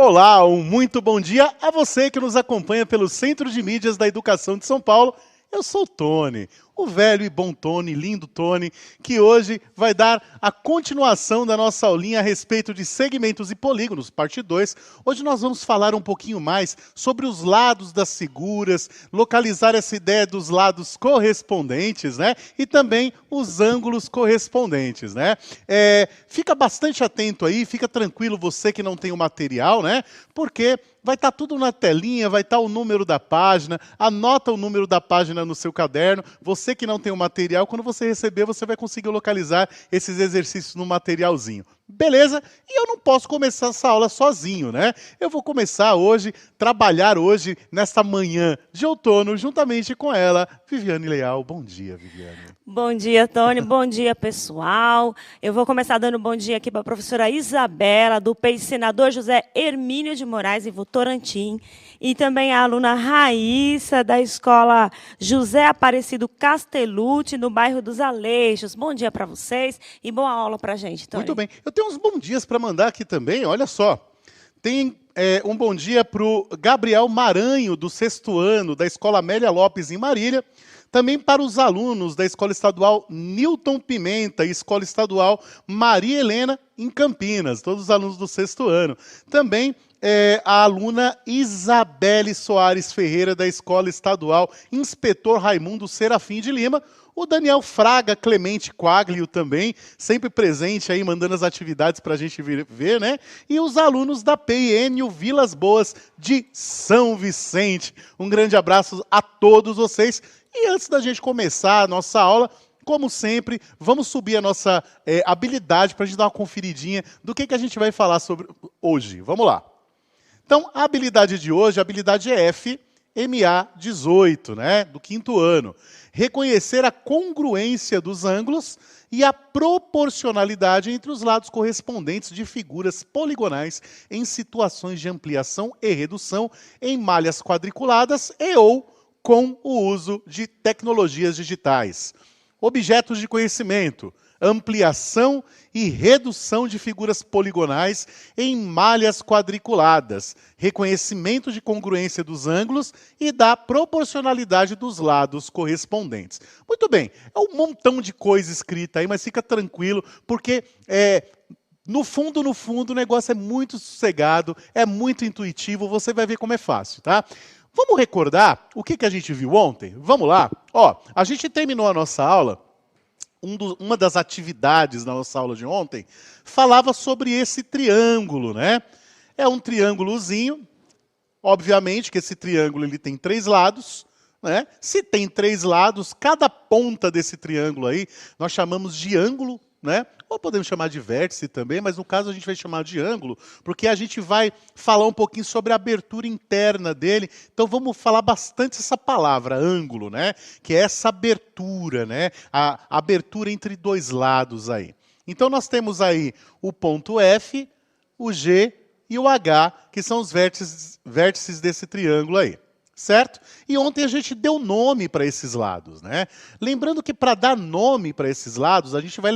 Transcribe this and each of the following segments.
Olá, um muito bom dia a você que nos acompanha pelo Centro de Mídias da Educação de São Paulo. Eu sou o Tony, o velho e bom Tony, lindo Tony, que hoje vai dar a continuação da nossa aulinha a respeito de segmentos e polígonos, parte 2. Hoje nós vamos falar um pouquinho mais sobre os lados das figuras, localizar essa ideia dos lados correspondentes, né? E também os ângulos correspondentes, né? Fica bastante atento aí, fica tranquilo você que não tem o material, né? Porque vai estar tudo na telinha, vai estar o número da página, anota o número da página no seu caderno. Você que não tem o material, quando você receber, você vai conseguir localizar esses exercícios no materialzinho. Beleza? E eu não posso começar essa aula sozinho, né? Eu vou começar hoje, trabalhar hoje, nesta manhã de outono, juntamente com ela, Viviane Leal. Bom dia, Viviane. Bom dia, Tony. Bom dia, pessoal. Eu vou começar dando bom dia aqui para a professora Isabela, do PEI Senador José Hermínio de Moraes, em Votorantim, e também a aluna Raíssa, da escola José Aparecido Castellucci, no bairro dos Aleixos. Bom dia para vocês e boa aula para a gente, Tony. Muito bem. Eu tenho uns bom dias para mandar aqui também, olha só. Tem um bom dia para o Gabriel Maranho, do 6º ano, da Escola Amélia Lopes, em Marília. Também para os alunos da Escola Estadual Newton Pimenta e Escola Estadual Maria Helena, em Campinas, todos os alunos do 6º ano. Também a aluna Isabelle Soares Ferreira, da Escola Estadual Inspetor Raimundo Serafim de Lima. O Daniel Fraga Clemente Quaglio também, sempre presente aí, mandando as atividades para a gente ver, né? E os alunos da PIN Vilas Boas de São Vicente. Um grande abraço a todos vocês. E antes da gente começar a nossa aula, como sempre, vamos subir a nossa habilidade para a gente dar uma conferidinha do que a gente vai falar sobre hoje. Vamos lá. Então, a habilidade de hoje, a habilidade é F, MA 18, né, do 5º ano. Reconhecer a congruência dos ângulos e a proporcionalidade entre os lados correspondentes de figuras poligonais em situações de ampliação e redução em malhas quadriculadas e ou com o uso de tecnologias digitais. Objetos de conhecimento: ampliação e redução de figuras poligonais em malhas quadriculadas, reconhecimento de congruência dos ângulos e da proporcionalidade dos lados correspondentes. Muito bem, é um montão de coisa escrita aí, mas fica tranquilo, porque no fundo, o negócio é muito sossegado, é muito intuitivo, você vai ver como é fácil, tá? Vamos recordar o que a gente viu ontem? Vamos lá? Ó, a gente terminou a nossa aula. Uma das atividades da nossa aula de ontem falava sobre esse triângulo, né? É um triângulozinho, obviamente que esse triângulo ele tem 3 lados, né? Se tem 3 lados, cada ponta desse triângulo aí nós chamamos de ângulo, né? Ou podemos chamar de vértice também, mas no caso a gente vai chamar de ângulo, porque a gente vai falar um pouquinho sobre a abertura interna dele. Então vamos falar bastante essa palavra, ângulo, né? Que é essa abertura, né? A abertura entre 2 lados aí. Então nós temos aí o ponto F, o G e o H, que são os vértices desse triângulo aí. Certo? E ontem a gente deu nome para esses lados, né? Lembrando que para dar nome para esses lados, a gente vai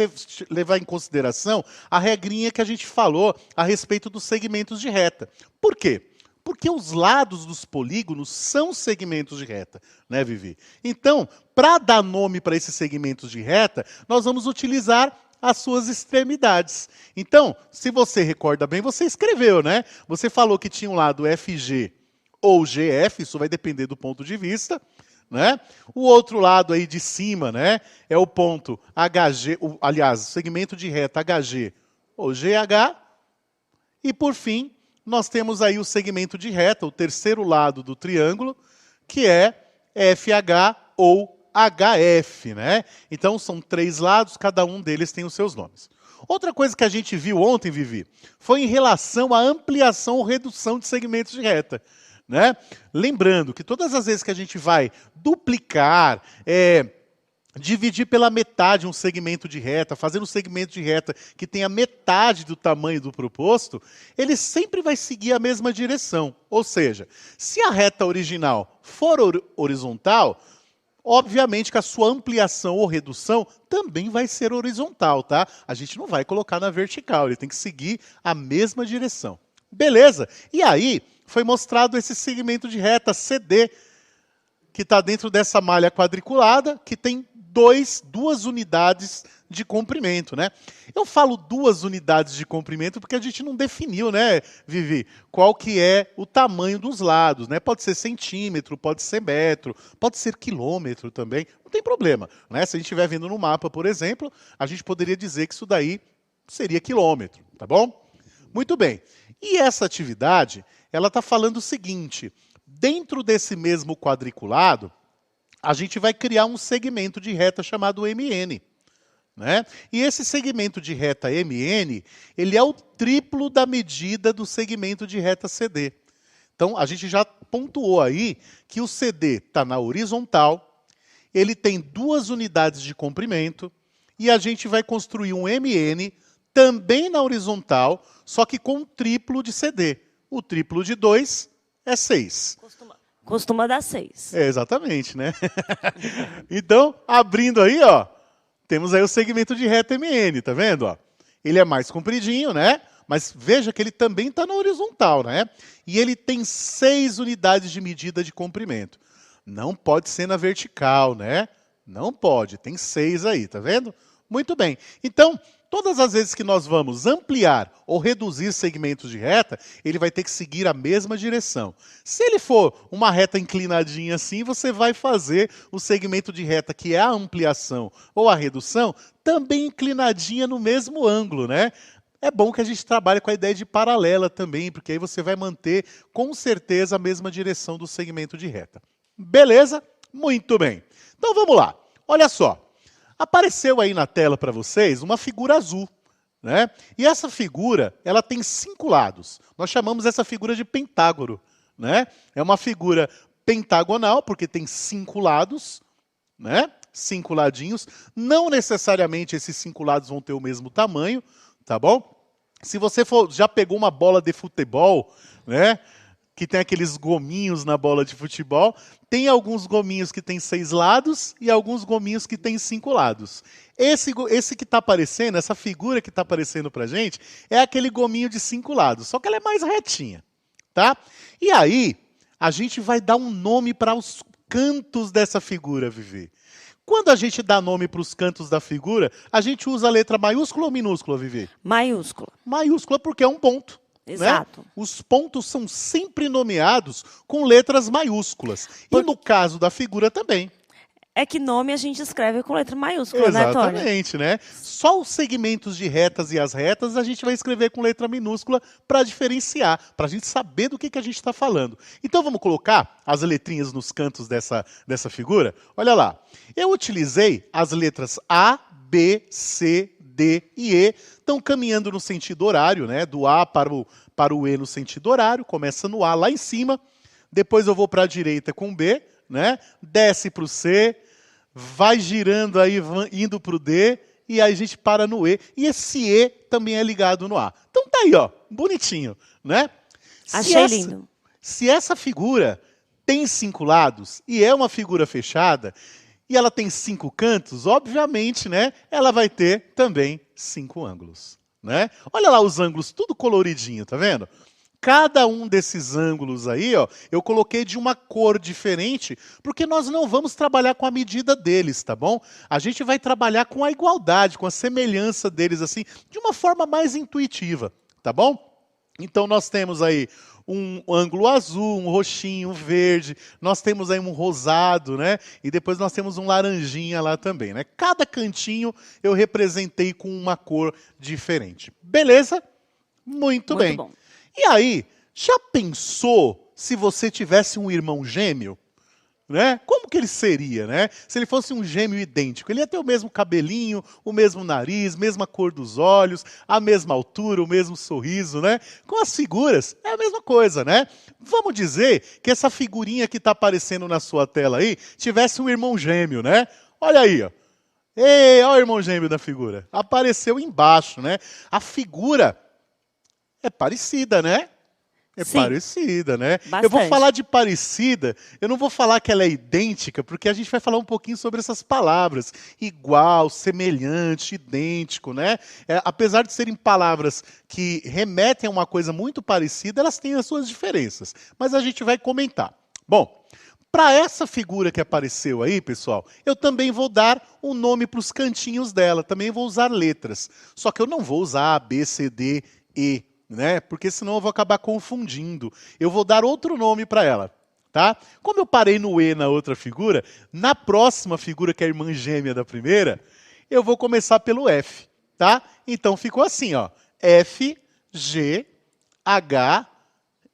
levar em consideração a regrinha que a gente falou a respeito dos segmentos de reta. Por quê? Porque os lados dos polígonos são segmentos de reta, né, Vivi? Então, para dar nome para esses segmentos de reta, nós vamos utilizar as suas extremidades. Então, se você recorda bem, você escreveu, né? Você falou que tinha um lado FG ou GF, isso vai depender do ponto de vista, né? O outro lado aí de cima, né, é o ponto HG, aliás, o segmento de reta HG ou GH. E por fim, nós temos aí o segmento de reta, o terceiro lado do triângulo, que é FH ou HF, né? Então são 3 lados, cada um deles tem os seus nomes. Outra coisa que a gente viu ontem, Vivi, foi em relação à ampliação ou redução de segmentos de reta. Né? Lembrando que todas as vezes que a gente vai duplicar, dividir pela metade um segmento de reta, fazer um segmento de reta que tenha metade do tamanho do proposto, ele sempre vai seguir a mesma direção. Ou seja, se a reta original for horizontal, obviamente que a sua ampliação ou redução também vai ser horizontal, tá? A gente não vai colocar na vertical, ele tem que seguir a mesma direção. Beleza. E aí, foi mostrado esse segmento de reta CD, que está dentro dessa malha quadriculada, que tem duas unidades de comprimento, né? Eu falo 2 unidades de comprimento porque a gente não definiu, né, Vivi, qual que é o tamanho dos lados, né? Pode ser centímetro, pode ser metro, pode ser quilômetro também, não tem problema, né? Se a gente estiver vendo no mapa, por exemplo, a gente poderia dizer que isso daí seria quilômetro, tá bom? Muito bem. E essa atividade, ela está falando o seguinte: dentro desse mesmo quadriculado, a gente vai criar um segmento de reta chamado MN. Né? E esse segmento de reta MN, ele é o triplo da medida do segmento de reta CD. Então, a gente já pontuou aí que o CD está na horizontal, ele tem 2 unidades de comprimento, e a gente vai construir um MN também na horizontal, só que com o triplo de CD. O triplo de 2 é 6. Costuma dar 6. É, exatamente, né? Então, abrindo aí, ó, temos aí o segmento de reta MN, tá vendo? Ó? Ele é mais compridinho, né? Mas veja que ele também está na horizontal, né? E ele tem 6 unidades de medida de comprimento. Não pode ser na vertical, né? Não pode, tem 6 aí, tá vendo? Muito bem. Então, todas as vezes que nós vamos ampliar ou reduzir segmentos de reta, ele vai ter que seguir a mesma direção. Se ele for uma reta inclinadinha assim, você vai fazer o segmento de reta, que é a ampliação ou a redução, também inclinadinha no mesmo ângulo, né? É bom que a gente trabalhe com a ideia de paralela também, porque aí você vai manter com certeza a mesma direção do segmento de reta. Beleza? Muito bem. Então vamos lá. Olha só. Apareceu aí na tela para vocês uma figura azul, né? E essa figura, ela tem 5 lados. Nós chamamos essa figura de pentágono, né? É uma figura pentagonal porque tem 5 lados, né? 5 ladinhos. Não necessariamente esses 5 lados vão ter o mesmo tamanho, tá bom? Se você já pegou uma bola de futebol, né? Que tem aqueles gominhos na bola de futebol, tem alguns gominhos que tem 6 lados e alguns gominhos que tem 5 lados. Esse que está aparecendo, essa figura que está aparecendo para a gente, é aquele gominho de 5 lados, só que ela é mais retinha, tá? E aí, a gente vai dar um nome para os cantos dessa figura, Vivi. Quando a gente dá nome para os cantos da figura, a gente usa a letra maiúscula ou minúscula, Vivi? Maiúscula. Maiúscula porque é um ponto. Exato. Né? Os pontos são sempre nomeados com letras maiúsculas. E no caso da figura também. É que nome a gente escreve com letra maiúscula, né, Tônia? Exatamente, né? Só os segmentos de retas e as retas a gente vai escrever com letra minúscula para diferenciar, para a gente saber do que a gente está falando. Então vamos colocar as letrinhas nos cantos dessa figura? Olha lá. Eu utilizei as letras A, B, C, D e E, estão caminhando no sentido horário, né? Do A para o E no sentido horário, começa no A lá em cima, depois eu vou para a direita com o B, né? Desce para o C, vai girando aí, indo para o D, e aí a gente para no E, e esse E também é ligado no A. Então tá aí, ó, bonitinho, né? Achei lindo. Se essa figura tem 5 lados e é uma figura fechada, e ela tem 5 cantos, obviamente, né, ela vai ter também 5 ângulos, né? Olha lá os ângulos, tudo coloridinho, tá vendo? Cada um desses ângulos aí, ó, eu coloquei de uma cor diferente, porque nós não vamos trabalhar com a medida deles, tá bom? A gente vai trabalhar com a igualdade, com a semelhança deles, assim, de uma forma mais intuitiva, tá bom? Então nós temos aí um ângulo azul, um roxinho, um verde, nós temos aí um rosado, né? E depois nós temos um laranjinha lá também, né? Cada cantinho eu representei com uma cor diferente. Beleza? Muito bem. Bom. E aí, já pensou se você tivesse um irmão gêmeo? Né? Como que ele seria, né? Se ele fosse um gêmeo idêntico, ele ia ter o mesmo cabelinho, o mesmo nariz, mesma cor dos olhos, a mesma altura, o mesmo sorriso, né? Com as figuras, é a mesma coisa, né? Vamos dizer que essa figurinha que está aparecendo na sua tela aí, tivesse um irmão gêmeo, né? Olha aí, ó. Ei, olha o irmão gêmeo da figura. Apareceu embaixo, né? A figura é parecida, né? É Sim. parecida, né? Bastante. Eu vou falar de parecida, eu não vou falar que ela é idêntica, porque a gente vai falar um pouquinho sobre essas palavras. Igual, semelhante, idêntico, né? Apesar de serem palavras que remetem a uma coisa muito parecida, elas têm as suas diferenças. Mas a gente vai comentar. Bom, para essa figura que apareceu aí, pessoal, eu também vou dar um nome para os cantinhos dela. Também vou usar letras. Só que eu não vou usar A, B, C, D, E, né? Porque senão eu vou acabar confundindo. Eu vou dar outro nome para ela, tá? Como eu parei no E na outra figura, na próxima figura, que é a irmã gêmea da primeira, eu vou começar pelo F, tá? Então ficou assim, ó. F, G, H,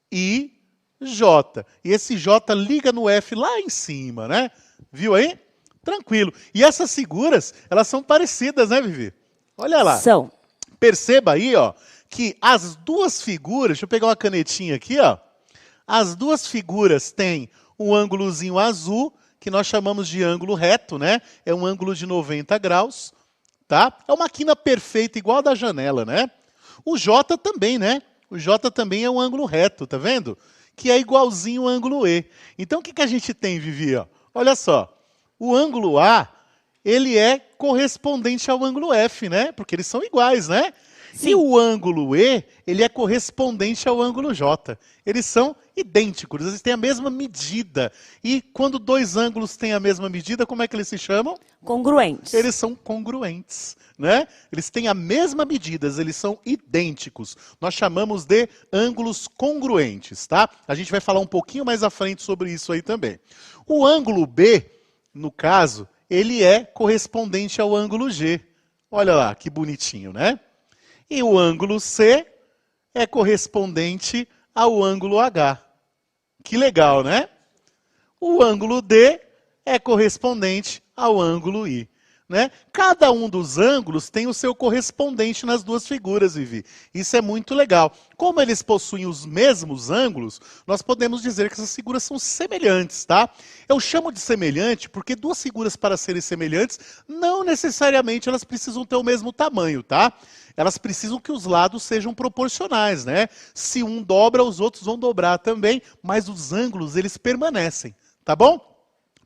I, J. E esse J liga no F lá em cima, né? Viu aí? Tranquilo. E essas figuras, elas são parecidas, né, Vivi? Olha lá. São. Perceba aí, ó, que as duas figuras, deixa eu pegar uma canetinha aqui, ó. As duas figuras têm um ângulozinho azul, que nós chamamos de ângulo reto, né? É um ângulo de 90 graus, tá? É uma quina perfeita, igual a da janela, né? O J também, né? O J também é um ângulo reto, tá vendo? Que é igualzinho ao ângulo E. Então, o que a gente tem, Vivi? Ó? Olha só, o ângulo A, ele é correspondente ao ângulo F, né? Porque eles são iguais, né? Sim. E o ângulo E, ele é correspondente ao ângulo J. Eles são idênticos, eles têm a mesma medida. E quando dois ângulos têm a mesma medida, como é que eles se chamam? Congruentes. Eles são congruentes, né? Eles têm a mesma medida, eles são idênticos. Nós chamamos de ângulos congruentes, tá? A gente vai falar um pouquinho mais à frente sobre isso aí também. O ângulo B, no caso, ele é correspondente ao ângulo G. Olha lá, que bonitinho, né? E o ângulo C é correspondente ao ângulo H. Que legal, né? O ângulo D é correspondente ao ângulo I, né? Cada um dos ângulos tem o seu correspondente nas duas figuras, Vivi. Isso é muito legal. Como eles possuem os mesmos ângulos, nós podemos dizer que essas figuras são semelhantes, tá? Eu chamo de semelhante porque duas figuras, para serem semelhantes, não necessariamente elas precisam ter o mesmo tamanho, tá? Elas precisam que os lados sejam proporcionais, né? Se um dobra, os outros vão dobrar também, mas os ângulos, eles permanecem, tá bom?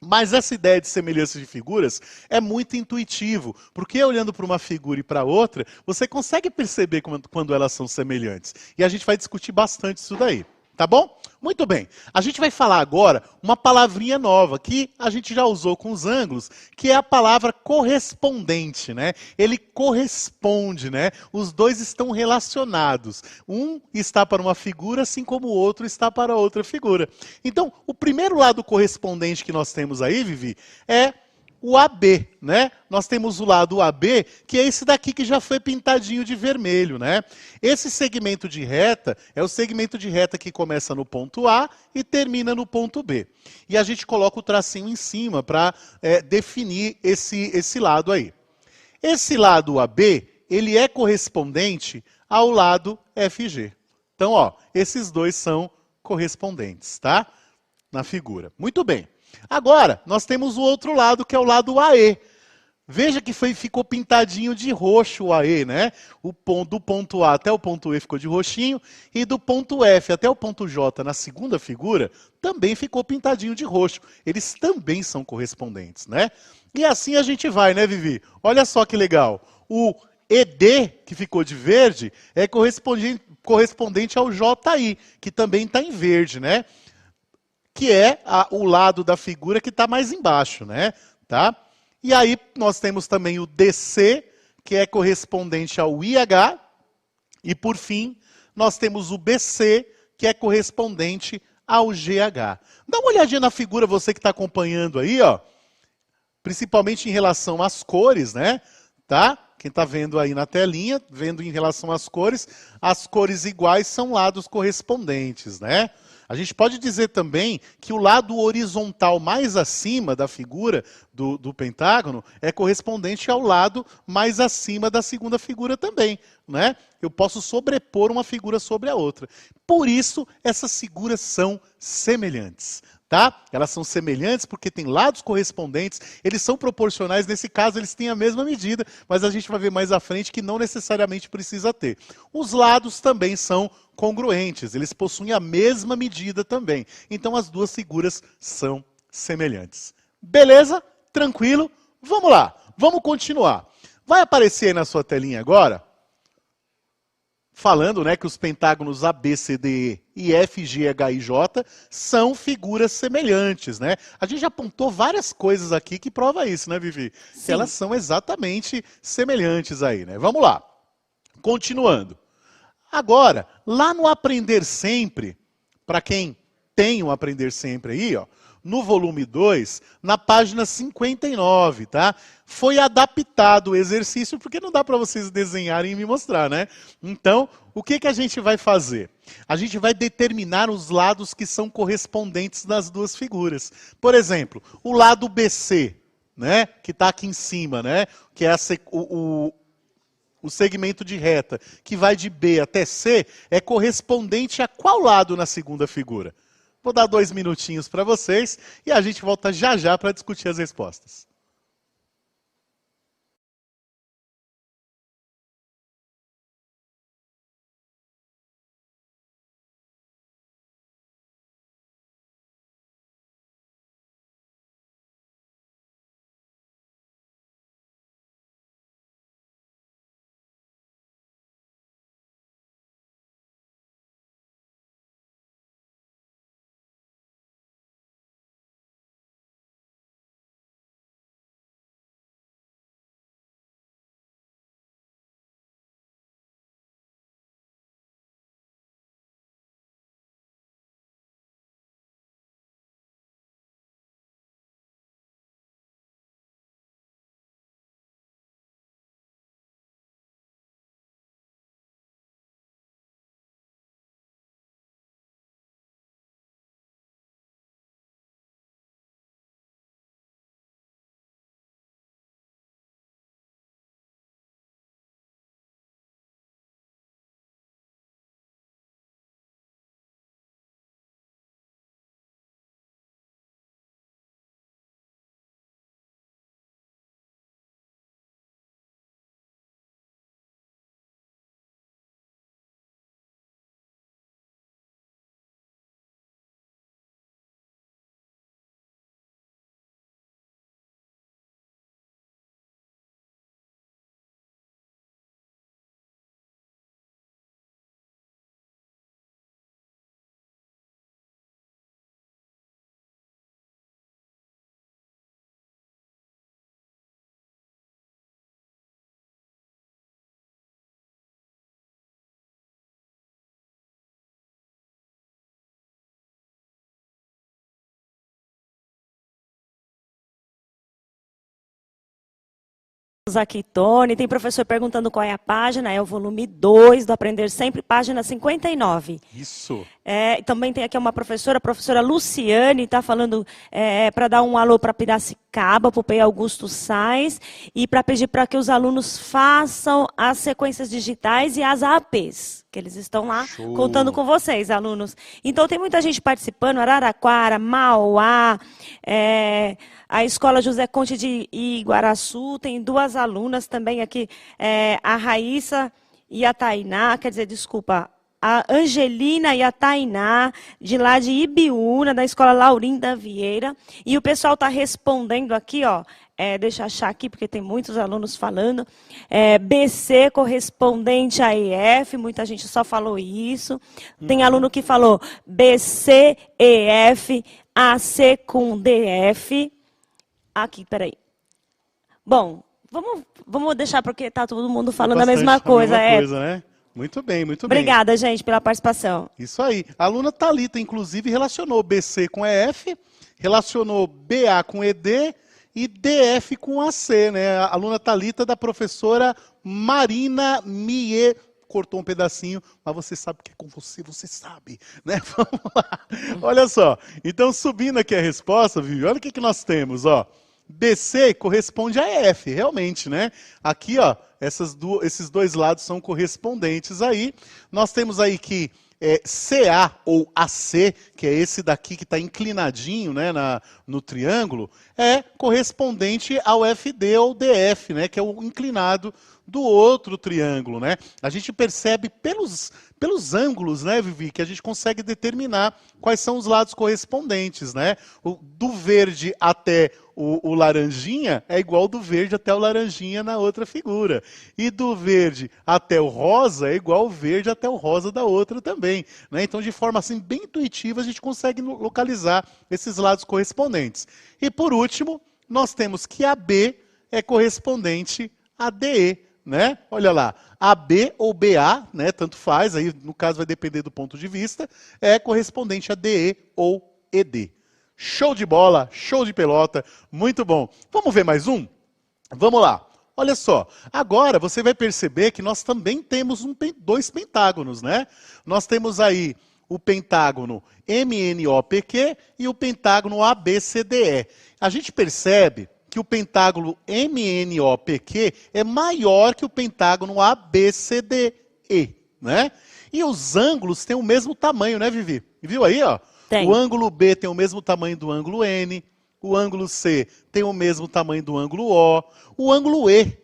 Mas essa ideia de semelhança de figuras é muito intuitivo, porque olhando para uma figura e para outra, você consegue perceber quando elas são semelhantes. E a gente vai discutir bastante isso daí, tá bom? Muito bem. A gente vai falar agora uma palavrinha nova, que a gente já usou com os ângulos, que é a palavra correspondente, né? Ele corresponde, né? Os dois estão relacionados. Um está para uma figura, assim como o outro está para outra figura. Então, o primeiro lado correspondente que nós temos aí, Vivi, é o AB, né? Nós temos o lado AB, que é esse daqui que já foi pintadinho de vermelho, né? Esse segmento de reta é o segmento de reta que começa no ponto A e termina no ponto B. E a gente coloca o tracinho em cima para definir esse lado aí. Esse lado AB, ele é correspondente ao lado FG. Então, ó, esses dois são correspondentes, tá? Na figura. Muito bem. Agora, nós temos o outro lado, que é o lado AE. Veja que ficou pintadinho de roxo o AE, né? Do ponto A até o ponto E ficou de roxinho, e do ponto F até o ponto J, na segunda figura, também ficou pintadinho de roxo. Eles também são correspondentes, né? E assim a gente vai, né, Vivi? Olha só que legal. O ED, que ficou de verde, é correspondente ao JI, que também está em verde, né? Que é o lado da figura que está mais embaixo, né? Tá? E aí nós temos também o DC, que é correspondente ao IH, e por fim, nós temos o BC, que é correspondente ao GH. Dá uma olhadinha na figura, você que está acompanhando aí, ó, principalmente em relação às cores, né? Tá? Quem está vendo aí na telinha, vendo em relação às cores iguais são lados correspondentes, né? A gente pode dizer também que o lado horizontal mais acima da figura do pentágono é correspondente ao lado mais acima da segunda figura também. né? Eu posso sobrepor uma figura sobre a outra. Por isso, essas figuras são semelhantes. Tá? Elas são semelhantes porque têm lados correspondentes, eles são proporcionais, nesse caso eles têm a mesma medida, mas a gente vai ver mais à frente que não necessariamente precisa ter. Os lados também são congruentes, eles possuem a mesma medida também. Então as duas figuras são semelhantes. Beleza? Tranquilo? Vamos lá, vamos continuar. Vai aparecer aí na sua telinha agora, falando, né, que os pentágonos ABCDE e FGHIJ são figuras semelhantes, né? A gente já apontou várias coisas aqui que prova isso, né, Vivi? Sim. Que elas são exatamente semelhantes aí, né? Vamos lá. Continuando. Agora, lá no Aprender Sempre, para quem tem o Aprender Sempre aí, ó, no volume 2, na página 59, tá? Foi adaptado o exercício, porque não dá para vocês desenharem e me mostrar, né? Então, o que a gente vai fazer? A gente vai determinar os lados que são correspondentes das duas figuras. Por exemplo, o lado BC, né? Que está aqui em cima, né? Que é o segmento de reta, que vai de B até C, é correspondente a qual lado na segunda figura? Vou dar 2 minutinhos para vocês e a gente volta já já para discutir as respostas. Aqui, Tony, tem professor perguntando qual é a página, é o volume 2 do Aprender Sempre, página 59. Isso. Também tem aqui uma professora, a professora Luciane, está falando para dar um alô para Piracicaba, para o P. Augusto Sais, e para pedir para que os alunos façam as sequências digitais e as APs, que eles estão lá contando com vocês, alunos. Então, tem muita gente participando, Araraquara, Mauá, a Escola José Conte de Iguaraçu, tem 2 alunas também aqui, a Raíssa e a Tainá, quer dizer, desculpa, a Angelina e a Tainá, de lá de Ibiúna, da Escola Laurinda Vieira. E o pessoal está respondendo aqui, ó, deixa eu achar aqui, porque tem muitos alunos falando. BC correspondente a EF, muita gente só falou isso. Tem aluno que falou BC, EF, AC com DF. Aqui, peraí. Bom, vamos deixar, porque está todo mundo falando a mesma coisa. A mesma coisa, né? Muito bem, muito bem. Obrigada, gente, pela participação. Isso aí. A aluna Thalita, inclusive, relacionou BC com EF, relacionou BA com ED e DF com AC, né? A aluna Thalita da professora Marina Mie. Cortou um pedacinho, mas você sabe que é com você, você sabe, né? Vamos lá. Olha só. Então, subindo aqui a resposta, Vivi, olha o que nós temos, ó. BC corresponde a EF, realmente, né? Aqui, ó, esses dois lados são correspondentes aí. Nós temos aí que CA ou AC, que é esse daqui que está inclinadinho, né, no triângulo, é correspondente ao FD ou DF, né, que é o inclinado do outro triângulo, né? A gente percebe pelos ângulos, né, Vivi, que a gente consegue determinar quais são os lados correspondentes, né? Do verde até o laranjinha é igual do verde até o laranjinha na outra figura. E do verde até o rosa é igual o verde até o rosa da outra também, né? Então, de forma assim bem intuitiva, a gente consegue localizar esses lados correspondentes. E por último, nós temos que AB é correspondente a DE, né? Olha lá, AB ou BA, né? Tanto faz, aí no caso vai depender do ponto de vista, é correspondente a DE ou ED. Show de bola, show de pelota, muito bom. Vamos ver mais um? Vamos lá. Olha só, agora você vai perceber que nós também temos dois pentágonos, né? Nós temos aí o pentágono MNOPQ e o pentágono ABCDE. A gente percebe que o pentágono MNOPQ é maior que o pentágono ABCDE, né? E os ângulos têm o mesmo tamanho, né, Vivi? Viu aí, ó? Tem. O ângulo B tem o mesmo tamanho do ângulo N, o ângulo C tem o mesmo tamanho do ângulo O ângulo E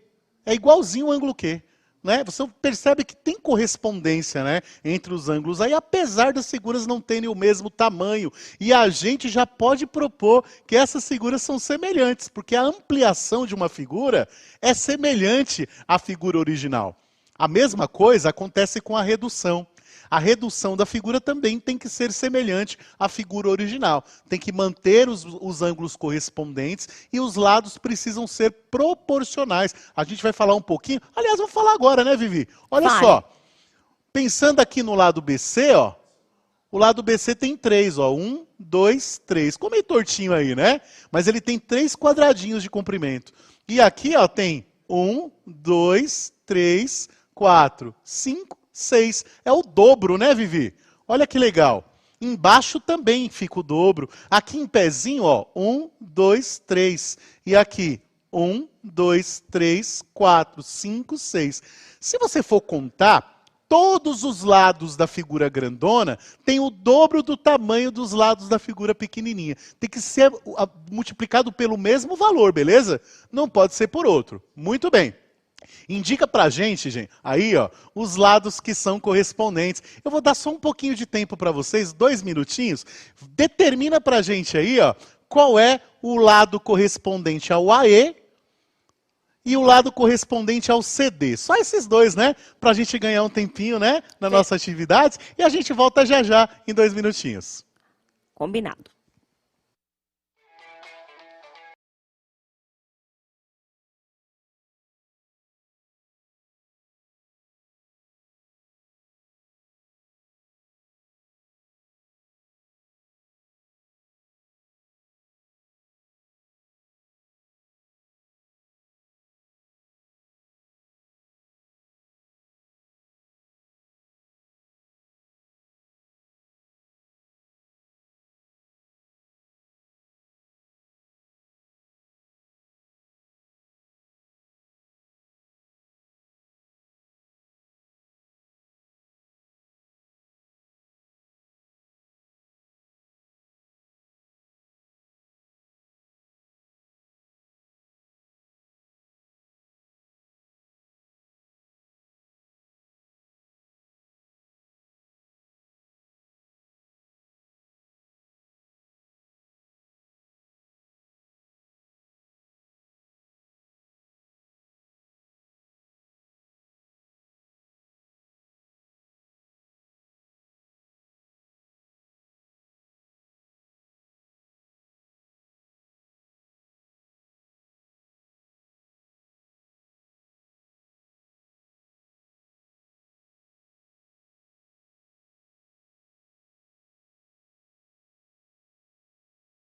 é igualzinho ao ângulo Q, né? Você percebe que tem correspondência, né, entre os ângulos aí, apesar das figuras não terem o mesmo tamanho. E a gente já pode propor que essas figuras são semelhantes, porque a ampliação de uma figura é semelhante à figura original. A mesma coisa acontece com a redução. A redução da figura também tem que ser semelhante à figura original. Tem que manter os ângulos correspondentes e os lados precisam ser proporcionais. A gente vai falar um pouquinho. Aliás, vamos falar agora, né, Vivi? Olha só. Pensando aqui no lado BC, ó. O lado BC tem 3, ó. 1, 2, 3. Ficou meio tortinho aí, né? Mas ele tem 3 quadradinhos de comprimento. E aqui, ó, tem 1, 2, 3, 4, 5, 6. É o dobro, né, Vivi? Olha que legal. Embaixo também fica o dobro. Aqui em pezinho, ó, 1, 2, 3. E aqui, 1, 2, 3, 4, 5, 6. Se você for contar, todos os lados da figura grandona têm o dobro do tamanho dos lados da figura pequenininha. Tem que ser multiplicado pelo mesmo valor, beleza? Não pode ser por outro. Muito bem. Indica pra gente, aí, ó, os lados que são correspondentes. Eu vou dar só um pouquinho de tempo para vocês, 2 minutinhos. Determina pra gente aí, ó, qual é o lado correspondente ao AE e o lado correspondente ao CD. Só esses dois, né? Pra gente ganhar um tempinho, né, na nossa atividade. E a gente volta já já em 2 minutinhos. Combinado.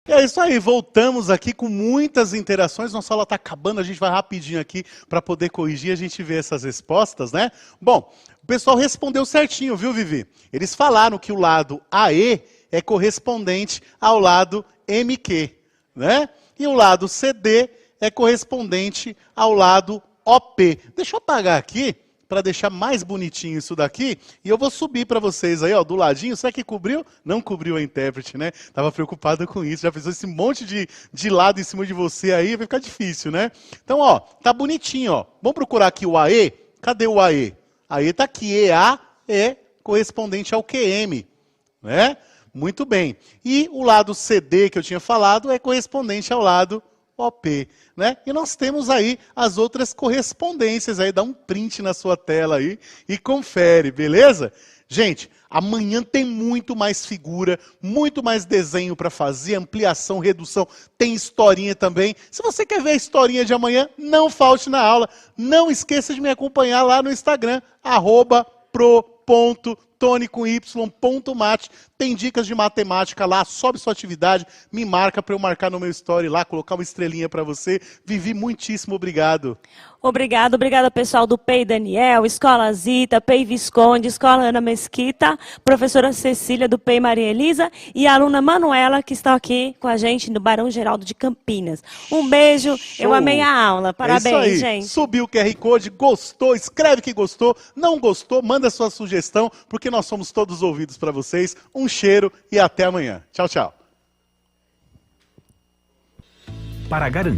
E é isso aí, voltamos aqui com muitas interações. Nossa aula está acabando, a gente vai rapidinho aqui para poder corrigir, a gente vê essas respostas, né? Bom, o pessoal respondeu certinho, viu, Vivi? Eles falaram que o lado AE é correspondente ao lado MQ, né? E o lado CD é correspondente ao lado OP. Deixa eu apagar aqui, para deixar mais bonitinho isso daqui, e eu vou subir para vocês aí, ó, do ladinho. Será que cobriu? Não cobriu a intérprete, né? Tava preocupada com isso, já fez esse monte de lado em cima de você aí, vai ficar difícil, né? Então, ó, tá bonitinho, ó. Vamos procurar aqui o AE? Cadê o AE? AE tá aqui, EA é correspondente ao QM, né? Muito bem. E o lado CD que eu tinha falado é correspondente ao lado OP, né? E nós temos aí as outras correspondências aí, dá um print na sua tela aí e confere, beleza? Gente, amanhã tem muito mais figura, muito mais desenho para fazer, ampliação, redução, tem historinha também. Se você quer ver a historinha de amanhã, não falte na aula. Não esqueça de me acompanhar lá no Instagram, @pro.tony.mate. Tem dicas de matemática lá, sobe sua atividade, me marca para eu marcar no meu story lá, colocar uma estrelinha para você. Vivi, muitíssimo obrigado. Obrigada pessoal do PEI Daniel, Escola Zita, PEI Visconde, Escola Ana Mesquita, professora Cecília do PEI Maria Elisa e a aluna Manuela, que estão aqui com a gente no Barão Geraldo de Campinas. Um beijo, Show. Eu amei a aula, parabéns, é isso aí. gente. Subiu o QR Code, gostou, escreve que gostou, não gostou, manda sua sugestão, porque nós somos todos ouvidos para vocês. Um cheiro e até amanhã. Tchau, tchau. Para garantir